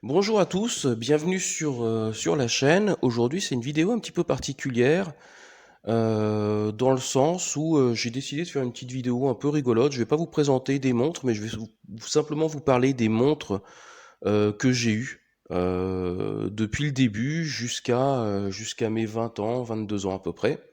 Bonjour à tous, bienvenue sur la chaîne. Aujourd'hui, c'est une vidéo un petit peu particulière, dans le sens où j'ai décidé de faire une petite vidéo un peu rigolote. Je vais pas vous présenter des montres, mais je vais simplement vous parler des montres que j'ai eues depuis le début jusqu'à mes 20 ans, 22 ans à peu près.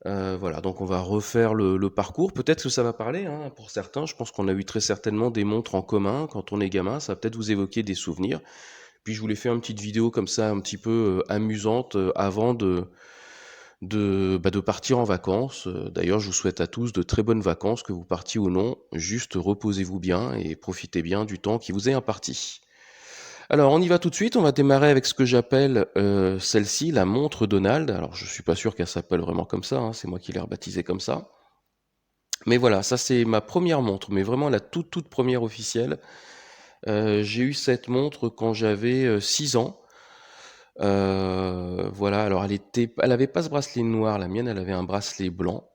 Voilà, donc on va refaire le parcours. Peut-être que ça va parler, hein, pour certains. Je pense qu'on a eu très certainement des montres en commun quand on est gamin. Ça va peut-être vous évoquer des souvenirs. Puis je voulais faire une petite vidéo comme ça, un petit peu amusante, avant de partir en vacances. D'ailleurs, je vous souhaite à tous de très bonnes vacances, que vous partiez ou non. Juste reposez-vous bien et profitez bien du temps qui vous est imparti. Alors, on y va tout de suite. On va démarrer avec ce que j'appelle celle-ci, la montre Donald. Alors, je suis pas sûr qu'elle s'appelle vraiment comme ça, hein, c'est moi qui l'ai rebaptisée comme ça. Mais voilà, ça c'est ma première montre, mais vraiment la toute première officielle. J'ai eu cette montre quand j'avais 6 ans. Voilà, alors elle avait pas ce bracelet noir, la mienne, elle avait un bracelet blanc.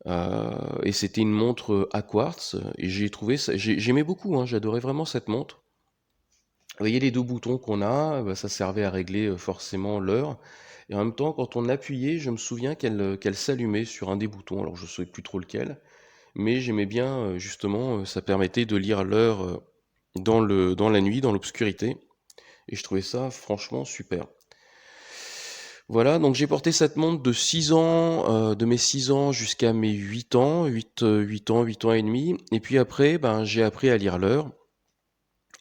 Et c'était une montre à quartz. Et j'ai trouvé ça, j'aimais beaucoup, hein, j'adorais vraiment cette montre. Vous voyez les deux boutons qu'on a, bah, ça servait à régler forcément l'heure. Et en même temps, quand on appuyait, je me souviens qu'elle s'allumait sur un des boutons. Alors je ne sais plus trop lequel, mais j'aimais bien justement, ça permettait de lire l'heure dans la nuit, dans l'obscurité. Et je trouvais ça franchement super. Voilà, donc j'ai porté cette montre de 6 ans, de mes 6 ans jusqu'à mes 8 ans, 8 ans et demi. Et puis après, ben, j'ai appris à lire l'heure.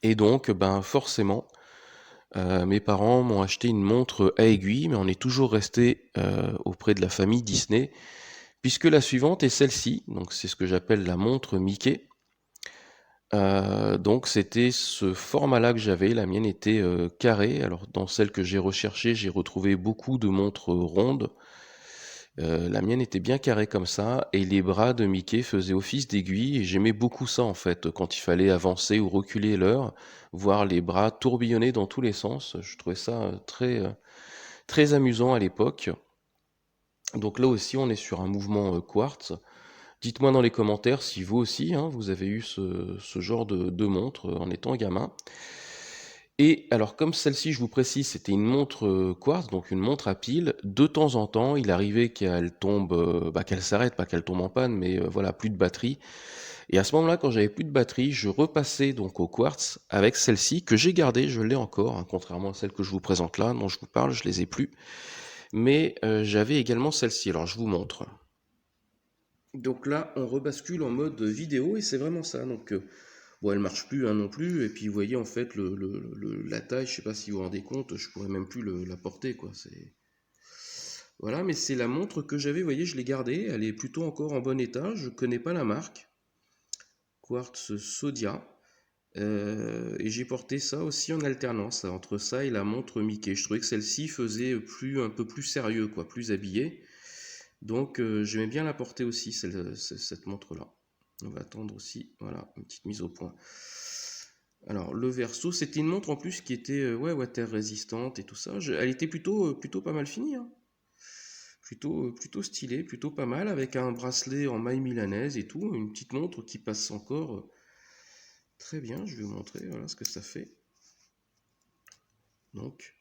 Et donc, ben, forcément, mes parents m'ont acheté une montre à aiguille, mais on est toujours resté auprès de la famille Disney, puisque la suivante est celle-ci. Donc c'est ce que j'appelle la montre Mickey. Donc c'était ce format-là que j'avais. La mienne était carrée. Alors dans celle que j'ai recherchée, j'ai retrouvé beaucoup de montres rondes. La mienne était bien carrée comme ça, et les bras de Mickey faisaient office d'aiguille, et j'aimais beaucoup ça en fait, quand il fallait avancer ou reculer l'heure, voir les bras tourbillonner dans tous les sens. Je trouvais ça très amusant à l'époque. Donc là aussi, on est sur un mouvement quartz. Dites-moi dans les commentaires si vous aussi, hein, vous avez eu ce genre de montre en étant gamin. Et alors, comme celle-ci, je vous précise, c'était une montre quartz, donc une montre à pile. De temps en temps, il arrivait qu'elle tombe, qu'elle s'arrête, pas qu'elle tombe en panne, mais voilà, plus de batterie. Et à ce moment-là, quand j'avais plus de batterie, je repassais donc au quartz avec celle-ci que j'ai gardée, je l'ai encore, hein, contrairement à celle que je vous présente là, dont je vous parle, je les ai plus. Mais j'avais également celle-ci. Alors, je vous montre. Donc là, on rebascule en mode vidéo et c'est vraiment ça. Donc, bon, elle marche plus, hein, non plus. Et puis, vous voyez en fait la taille. Je sais pas si vous vous rendez compte. Je pourrais même plus la porter, quoi. C'est voilà, mais c'est la montre que j'avais. Vous voyez, je l'ai gardée. Elle est plutôt encore en bon état. Je connais pas la marque. Quartz Sodia. Et j'ai porté ça aussi en alternance, hein, entre ça et la montre Mickey. Je trouvais que celle-ci faisait un peu plus sérieux, quoi, plus habillé. Donc j'aimais bien la porter aussi, cette montre-là. On va attendre aussi, voilà, une petite mise au point. Alors le Verso, c'était une montre en plus qui était ouais, water résistante et tout ça. Elle était plutôt pas mal finie, hein. Plutôt stylée, plutôt pas mal, avec un bracelet en maille milanaise et tout. Une petite montre qui passe encore très bien. Je vais vous montrer voilà, ce que ça fait. Donc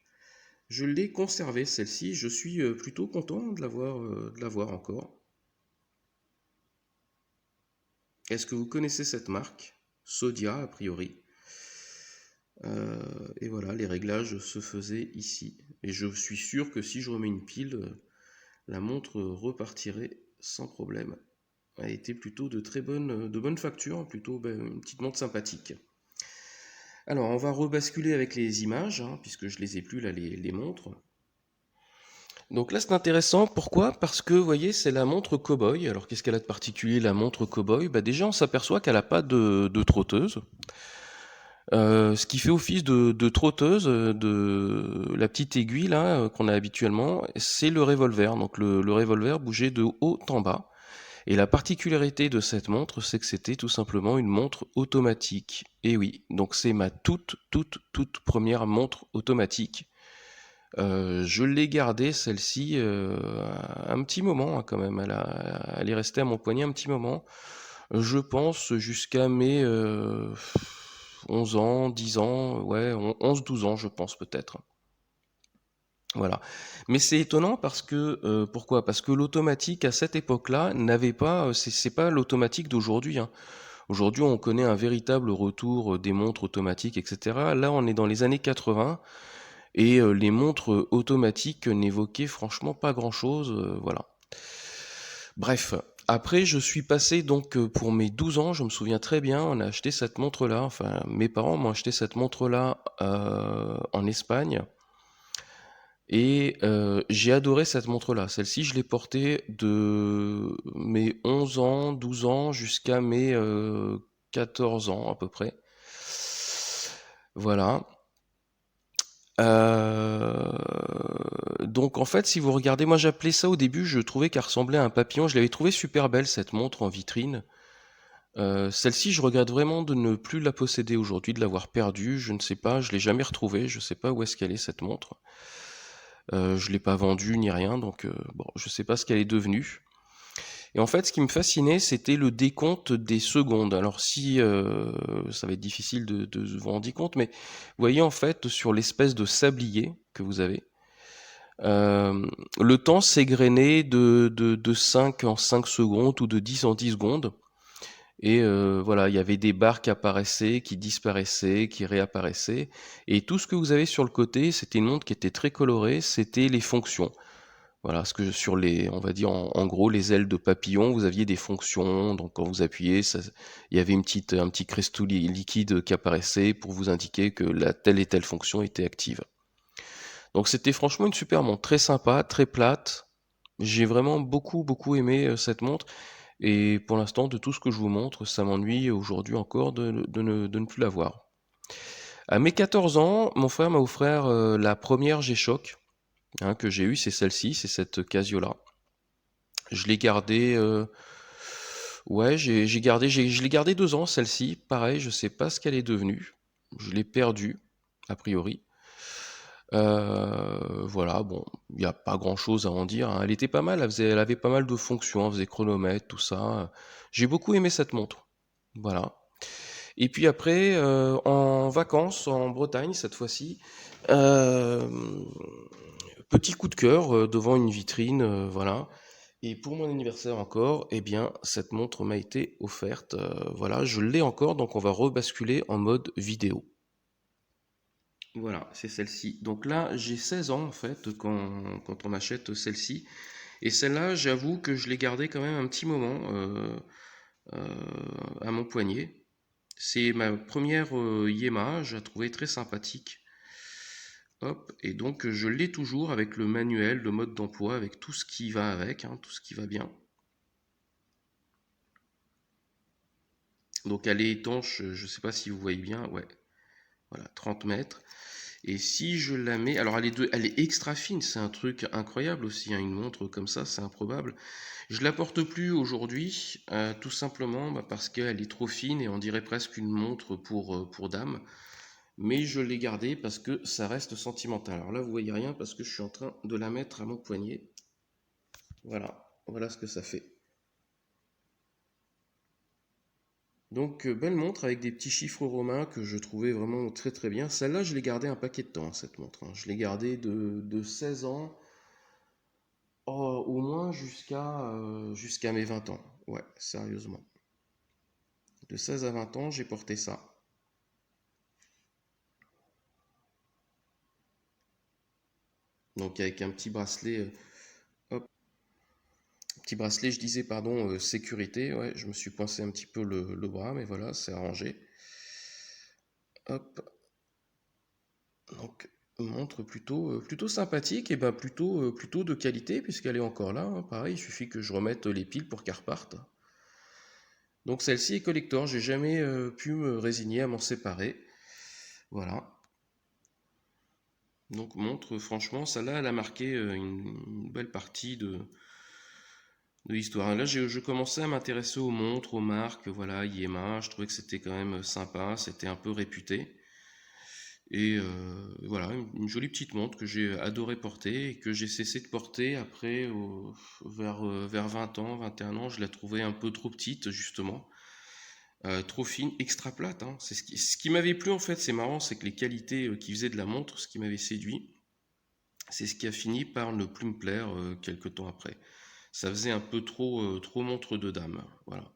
je l'ai conservée celle-ci. Je suis plutôt content de l'avoir encore. Est-ce que vous connaissez cette marque? Sodia, a priori. Et voilà, les réglages se faisaient ici. Et je suis sûr que si je remets une pile, la montre repartirait sans problème. Elle était plutôt de bonne facture, plutôt une petite montre sympathique. Alors, on va rebasculer avec les images, hein, puisque je les ai plus là, les montres. Donc là, c'est intéressant. Pourquoi? Parce que, vous voyez, c'est la montre Cowboy. Alors, qu'est-ce qu'elle a de particulier, la montre Cowboy? Bah, déjà, on s'aperçoit qu'elle n'a pas de trotteuse. Ce qui fait office de trotteuse, de la petite aiguille là qu'on a habituellement, c'est le revolver. Donc le revolver bougeait de haut en bas. Et la particularité de cette montre, c'est que c'était tout simplement une montre automatique. Et oui, donc c'est ma toute première montre automatique. Je l'ai gardée celle-ci un petit moment, hein, quand même. Elle est restée à mon poignet un petit moment. Je pense jusqu'à mes 11 ans, 10 ans, ouais, 11-12 ans, je pense peut-être. Voilà. Mais c'est étonnant parce que pourquoi? Parce que l'automatique à cette époque-là n'avait pas, c'est pas l'automatique d'aujourd'hui, hein. Aujourd'hui, on connaît un véritable retour des montres automatiques, etc. Là, on est dans les années 80 et les montres automatiques n'évoquaient franchement pas grand-chose, voilà. Bref, après, je suis passé donc pour mes 12 ans, je me souviens très bien, on a acheté cette montre-là, enfin, mes parents m'ont acheté cette montre-là en Espagne. Et j'ai adoré cette montre-là. Celle-ci, je l'ai portée de mes 11 ans, 12 ans jusqu'à mes 14 ans à peu près. Voilà. Euh, Donc en fait, si vous regardez, moi j'appelais ça au début, je trouvais qu'elle ressemblait à un papillon. Je l'avais trouvée super belle cette montre en vitrine. Celle-ci, je regrette vraiment de ne plus la posséder aujourd'hui, de l'avoir perdue. Je ne sais pas, je l'ai jamais retrouvée. Je ne sais pas où est-ce qu'elle est cette montre. Je l'ai pas vendue ni rien, donc bon, je sais pas ce qu'elle est devenue. Et en fait, ce qui me fascinait, c'était le décompte des secondes. Alors si ça va être difficile de vous rendre compte, mais vous voyez en fait sur l'espèce de sablier que vous avez, le temps s'égrenait de 5 en 5 secondes ou de 10 en 10 secondes. Et voilà, il y avait des barres qui apparaissaient, qui disparaissaient, qui réapparaissaient. Et tout ce que vous avez sur le côté, c'était une montre qui était très colorée, c'était les fonctions. Voilà, parce que sur les, on va dire en gros, les ailes de papillon, vous aviez des fonctions. Donc quand vous appuyez, il y avait un petit cristaux liquide qui apparaissait pour vous indiquer que la telle et telle fonction était active. Donc c'était franchement une super montre, très sympa, très plate. J'ai vraiment beaucoup aimé cette montre. Et pour l'instant, de tout ce que je vous montre, ça m'ennuie aujourd'hui encore de ne plus l'avoir. À mes 14 ans, mon frère m'a offert la première G-Shock que j'ai eue, c'est celle-ci, c'est cette Casio-là. Je l'ai gardée, ouais, j'ai gardé, je l'ai gardée 2 ans, celle-ci. Pareil, je sais pas ce qu'elle est devenue. Je l'ai perdue, a priori. Voilà, bon, il n'y a pas grand-chose à en dire, hein. Elle était pas mal, elle avait pas mal de fonctions, elle faisait chronomètre, tout ça. J'ai beaucoup aimé cette montre. Voilà. Et puis après, en vacances en Bretagne cette fois-ci, euh, petit coup de cœur devant une vitrine, voilà. Et pour mon anniversaire encore, eh bien, cette montre m'a été offerte. Voilà, je l'ai encore, donc on va rebasculer en mode vidéo. Voilà, c'est celle-ci. Donc là, j'ai 16 ans en fait quand on achète celle-ci. Et celle-là, j'avoue que je l'ai gardée quand même un petit moment à mon poignet. C'est ma première Yamaha, je la trouvais très sympathique. Hop, et donc je l'ai toujours avec le manuel, le mode d'emploi, avec tout ce qui va avec, hein, tout ce qui va bien. Donc elle est étanche, je ne sais pas si vous voyez bien, ouais, voilà, 30 mètres. Et si je la mets, alors elle est extra fine, c'est un truc incroyable aussi, hein, une montre comme ça, c'est improbable. Je la porte plus aujourd'hui, tout simplement parce qu'elle est trop fine et on dirait presque une montre pour dame. Mais je l'ai gardée parce que ça reste sentimental. Alors là, vous voyez rien parce que je suis en train de la mettre à mon poignet. Voilà, voilà ce que ça fait. Donc, belle montre avec des petits chiffres romains que je trouvais vraiment très bien. Celle-là, je l'ai gardée un paquet de temps, hein, cette montre, hein. Je l'ai gardée de 16 ans, au moins jusqu'à mes 20 ans. Ouais, sérieusement. De 16 à 20 ans, j'ai porté ça. Donc avec un hop, petit bracelet, je disais, pardon, sécurité. Ouais, je me suis coincé un petit peu le bras, mais voilà, c'est arrangé. Hop, donc montre plutôt sympathique et ben plutôt de qualité puisqu'elle est encore là, hein. Pareil, il suffit que je remette les piles pour qu'elle reparte. Donc celle-ci est collector, j'ai jamais pu me résigner à m'en séparer. Voilà. Donc montre, franchement, celle-là, elle a marqué une belle partie de l'histoire. Là, je commençais à m'intéresser aux montres, aux marques, voilà, Yema, je trouvais que c'était quand même sympa, c'était un peu réputé. Et voilà, une jolie petite montre que j'ai adoré porter et que j'ai cessé de porter après, vers 20 ans, 21 ans, je la trouvais un peu trop petite, justement. trop fine, extra plate, hein. C'est ce qui m'avait plu en fait, c'est marrant, c'est que les qualités qui faisaient de la montre, ce qui m'avait séduit, c'est ce qui a fini par ne plus me plaire quelques temps après. Ça faisait un peu trop montre de dame, voilà.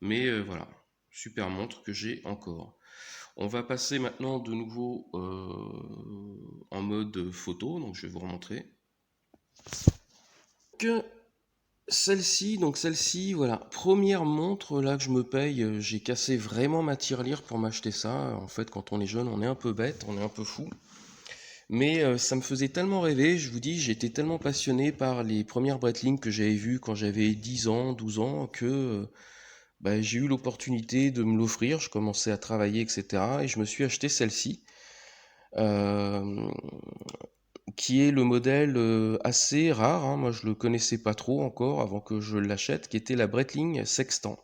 Mais voilà, super montre que j'ai encore. On va passer maintenant de nouveau en mode photo, donc je vais vous remontrer. Que celle-ci, voilà, première montre là que je me paye, j'ai cassé vraiment ma tirelire pour m'acheter ça. En fait, quand on est jeune, on est un peu bête, on est un peu fou. Mais ça me faisait tellement rêver, je vous dis, j'étais tellement passionné par les premières Breitling que j'avais vues quand j'avais 10 ans, 12 ans, que bah, j'ai eu l'opportunité de me l'offrir. Je commençais à travailler, etc. Et je me suis acheté celle-ci, euh, qui est le modèle assez rare, hein. Moi, je le connaissais pas trop encore avant que je l'achète, qui était la Breitling Sextant.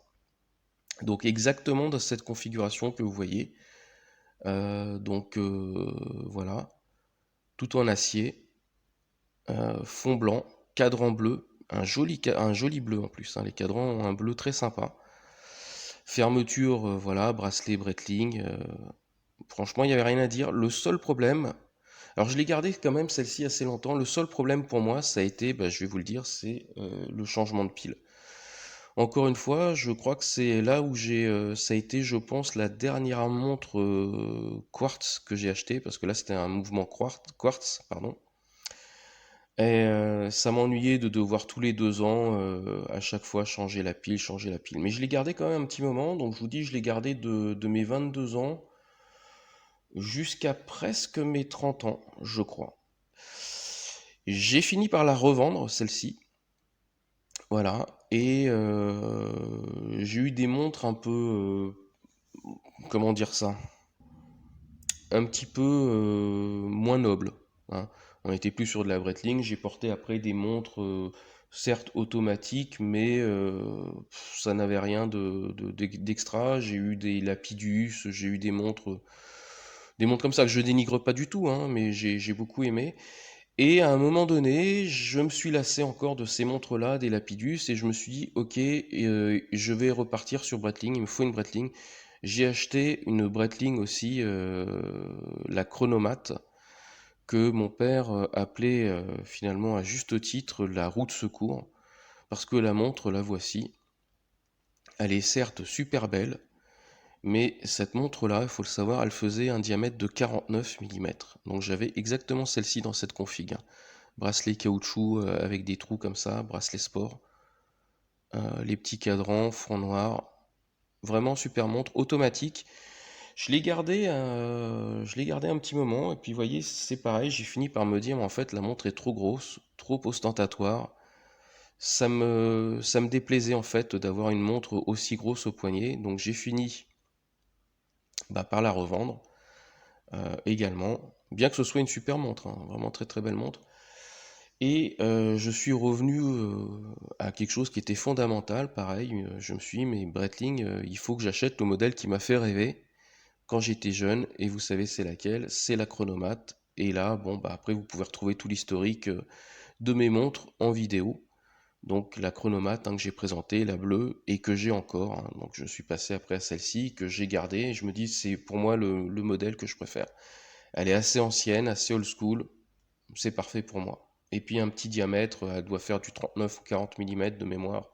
Donc exactement dans cette configuration que vous voyez. Voilà, tout en acier, fond blanc, cadran bleu, un joli bleu en plus, hein. Les cadrans ont un bleu très sympa. Fermeture, voilà, bracelet Breitling. Franchement, il n'y avait rien à dire. Le seul problème, alors je l'ai gardé quand même celle-ci assez longtemps. Le seul problème pour moi, ça a été, bah, je vais vous le dire, c'est le changement de pile. Encore une fois, je crois que c'est là où ça a été, je pense, la dernière montre quartz que j'ai acheté, parce que là c'était un mouvement quartz, pardon. Et ça m'ennuyait de devoir tous les 2 ans, à chaque fois changer la pile, changer la pile. Mais je l'ai gardé quand même un petit moment, donc je vous dis, je l'ai gardé de mes 22 ans jusqu'à presque mes 30 ans, je crois. J'ai fini par la revendre, celle-ci. Voilà. Et j'ai eu des montres un peu, comment dire ça, un petit peu moins nobles, hein. On était plus sur de la Breitling. J'ai porté après des montres, certes automatiques, mais ça n'avait rien d'extra. J'ai eu des Lapidus, j'ai eu des montres comme ça que je dénigre pas du tout, hein, mais j'ai beaucoup aimé. Et à un moment donné, je me suis lassé encore de ces montres-là, des Lapidus, et je me suis dit, ok, je vais repartir sur Breitling, il me faut une Breitling. J'ai acheté une Breitling aussi, la Chronomat, que mon père appelait finalement à juste titre la roue de secours, parce que la montre, la voici, elle est certes super belle, mais cette montre-là, il faut le savoir, elle faisait un diamètre de 49 mm. Donc j'avais exactement celle-ci dans cette config, hein. Bracelet caoutchouc avec des trous comme ça, bracelet sport, les petits cadrans, fond noir, vraiment super montre, automatique. Je l'ai gardé un petit moment, et puis vous voyez, c'est pareil, j'ai fini par me dire, mais en fait, la montre est trop grosse, trop ostentatoire. Ça me déplaisait en fait d'avoir une montre aussi grosse au poignet, donc j'ai fini bah, par la revendre également, bien que ce soit une super montre, hein, vraiment très très belle montre. Et je suis revenu à quelque chose qui était fondamental, pareil, je me suis dit, mais Breitling, il faut que j'achète le modèle qui m'a fait rêver quand j'étais jeune, et vous savez c'est laquelle, c'est la Chronomat. Et là, bon, bah après vous pouvez retrouver tout l'historique de mes montres en vidéo. Donc la Chronomat, hein, que j'ai présentée, la bleue, et que j'ai encore, hein. Donc je suis passé après à celle-ci, que j'ai gardée, et je me dis c'est pour moi le modèle que je préfère. Elle est assez ancienne, assez old school, c'est parfait pour moi. Et puis un petit diamètre, elle doit faire du 39 ou 40 mm de mémoire.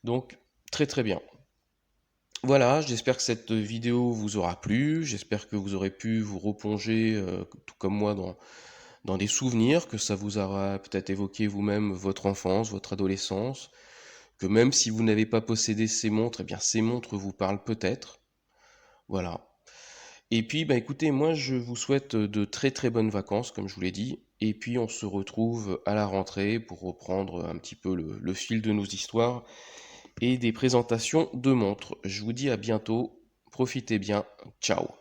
Donc très très bien. Voilà, j'espère que cette vidéo vous aura plu, j'espère que vous aurez pu vous replonger, tout comme moi, dans des souvenirs, que ça vous aura peut-être évoqué vous-même votre enfance, votre adolescence, que même si vous n'avez pas possédé ces montres, eh bien ces montres vous parlent peut-être. Voilà. Et puis, bah écoutez, moi je vous souhaite de très très bonnes vacances, comme je vous l'ai dit, et puis on se retrouve à la rentrée pour reprendre un petit peu le fil de nos histoires et des présentations de montres. Je vous dis à bientôt, profitez bien, ciao.